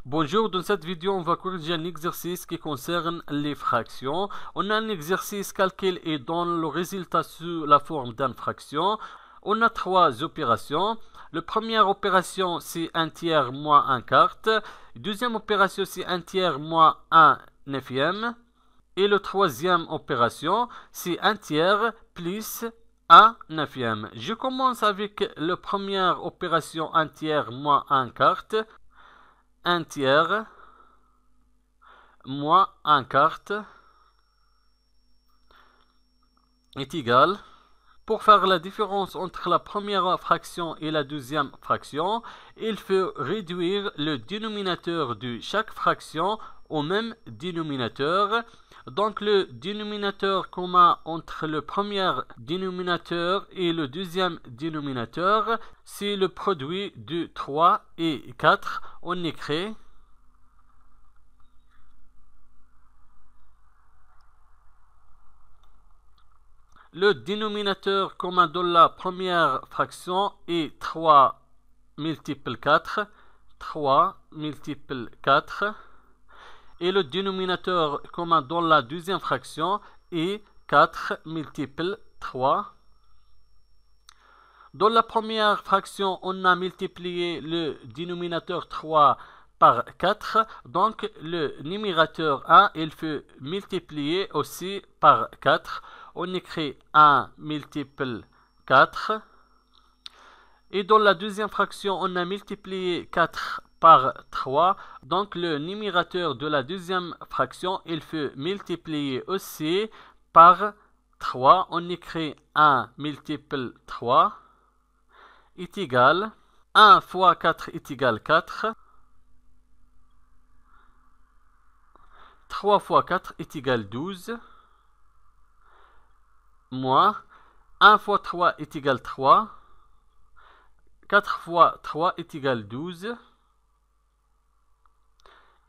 Bonjour, dans cette vidéo, on va corriger un exercice qui concerne les fractions. On a un exercice calcul et donne le résultat sous la forme d'une fraction. On a trois opérations. La première opération, c'est un tiers moins un quart. La deuxième opération, c'est un tiers moins un neuvième. Et la troisième opération, c'est un tiers plus un neuvième. Je commence avec la première opération, un tiers moins un quart. Un tiers moins un quart est égal. Pour faire la différence entre la première fraction et la deuxième fraction, il faut réduire le dénominateur de chaque fraction au même dénominateur. Donc le dénominateur commun entre le premier dénominateur et le deuxième dénominateur, c'est le produit de 3 et 4. On écrit le dénominateur commun de la première fraction est 3 multiple 4. 3 multiple 4. Et le dénominateur commun dans la deuxième fraction est 4 multiple 3. Dans la première fraction, on a multiplié le dénominateur 3 par 4. Donc, le numérateur 1, il faut multiplier aussi par 4. On écrit 1 multiple 4. Et dans la deuxième fraction, on a multiplié 4 par 3. Donc, le numérateur de la deuxième fraction, il faut multiplier aussi par 3. On écrit 1 multiple 3 est égal 1 fois 4 est égal 4. 3 fois 4 est égal 12. Moins 1 fois 3 est égal 3. 4 fois 3 est égal 12.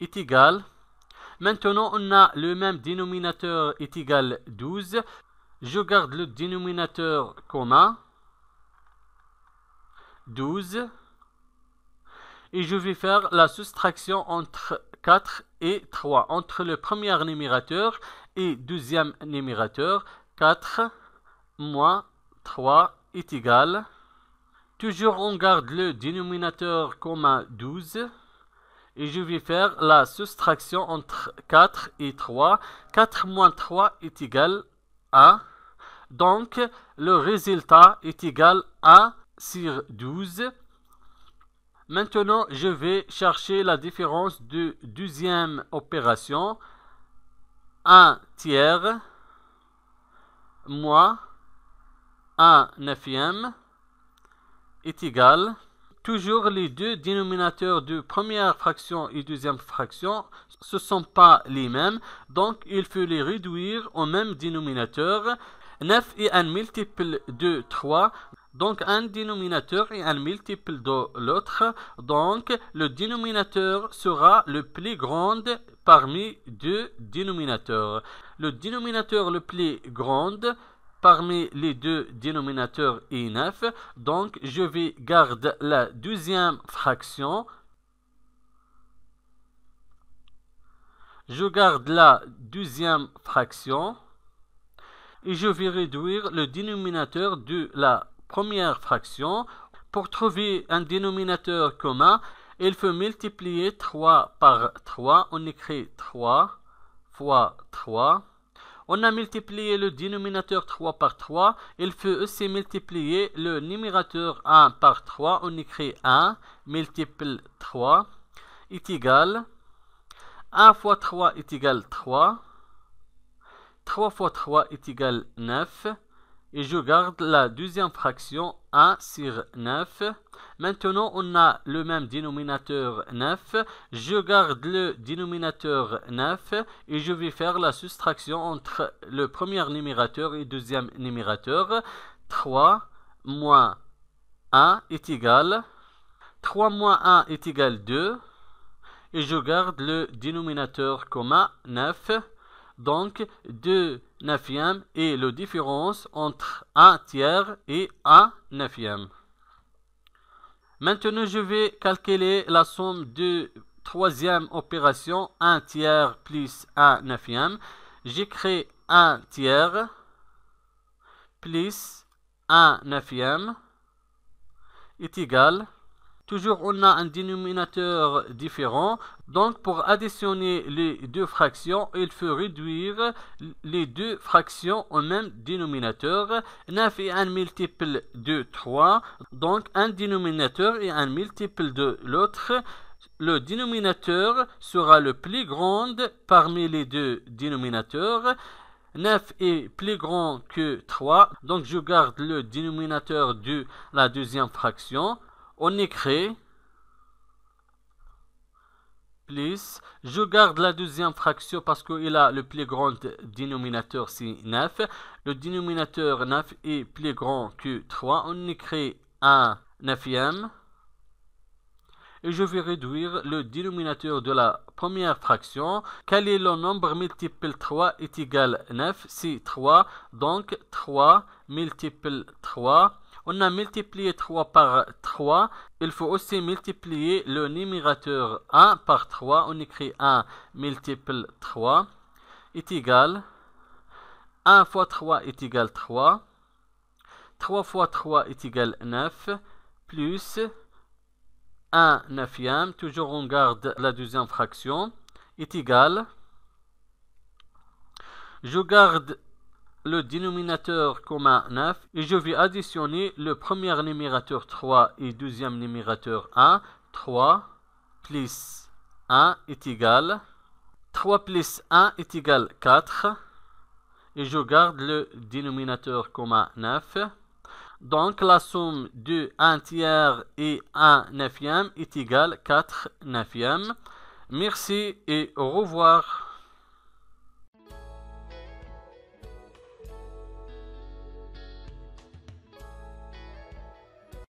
Est égal. Maintenant, on a le même dénominateur est égal 12. Je garde le dénominateur commun. 12. Et je vais faire la soustraction entre 4 et 3. Entre le premier numérateur et deuxième numérateur. 4 moins 3 est égal. Toujours on garde le dénominateur commun 12. Et je vais faire la soustraction entre 4 et 3. 4 moins 3 est égal 1. Donc, le résultat est égal à 1 sur 12. Maintenant, je vais chercher la différence de deuxième opération. 1 tiers moins 1 neuvième est égal. Toujours les deux dénominateurs de première fraction et deuxième fraction, ce ne sont pas les mêmes. Donc, il faut les réduire au même dénominateur. 9 est un multiple de 3. Donc, un dénominateur est un multiple de l'autre. Donc, le dénominateur sera le plus grand parmi deux dénominateurs. Le dénominateur le plus grand parmi les deux dénominateurs est 9. Donc, je vais garder la deuxième fraction. Je garde la deuxième fraction. Et je vais réduire le dénominateur de la première fraction. Pour trouver un dénominateur commun, il faut multiplier 3 par 3. On écrit 3 fois 3. On a multiplié le dénominateur 3 par 3. Il faut aussi multiplier le numérateur 1 par 3. On écrit 1 multiple 3 est égal 1 fois 3 est égal 3. 3 fois 3 est égal 9. Et je garde la deuxième fraction 1 sur 9. Maintenant, on a le même dénominateur 9. Je garde le dénominateur 9 et je vais faire la soustraction entre le premier numérateur et le deuxième numérateur. 3 moins 1 est égal 3 moins 1 est égal 2. Et je garde le dénominateur commun 9. Donc, 2 neuvièmes est la différence entre 1 tiers et 1 neuvième. Maintenant, je vais calculer la somme de troisième opération, 1 tiers plus 1 neuvième. J'écris 1 tiers plus 1 neuvième est égal. Toujours, on a un dénominateur différent. Donc, pour additionner les deux fractions, il faut réduire les deux fractions au même dénominateur. 9 est un multiple de 3. Donc, un dénominateur est un multiple de l'autre. Le dénominateur sera le plus grand parmi les deux dénominateurs. 9 est plus grand que 3. Donc, je garde le dénominateur de la deuxième fraction. On écrit plus, je garde la deuxième fraction parce qu'il a le plus grand dénominateur, c'est 9. Le dénominateur 9 est plus grand que 3. On écrit 1 neuvième. Et je vais réduire le dénominateur de la première fraction. Quel est le nombre multiple 3 est égal à 9? C'est 3. Donc 3 multiple 3. On a multiplié 3 par 3. Il faut aussi multiplier le numérateur 1 par 3. On écrit 1 multiple 3 est égal. 1 fois 3 est égal 3. 3 fois 3 est égal 9. Plus 1 neuvième. Toujours on garde la deuxième fraction. Est égal. Je garde le dénominateur commun 9 et je vais additionner le premier numérateur 3 et deuxième numérateur 1. 3 plus 1 est égal. 3 plus 1 est égal 4. Et je garde le dénominateur commun 9. Donc la somme de 1 tiers et 1 neuvième est égale 4 neuvième. Merci et au revoir.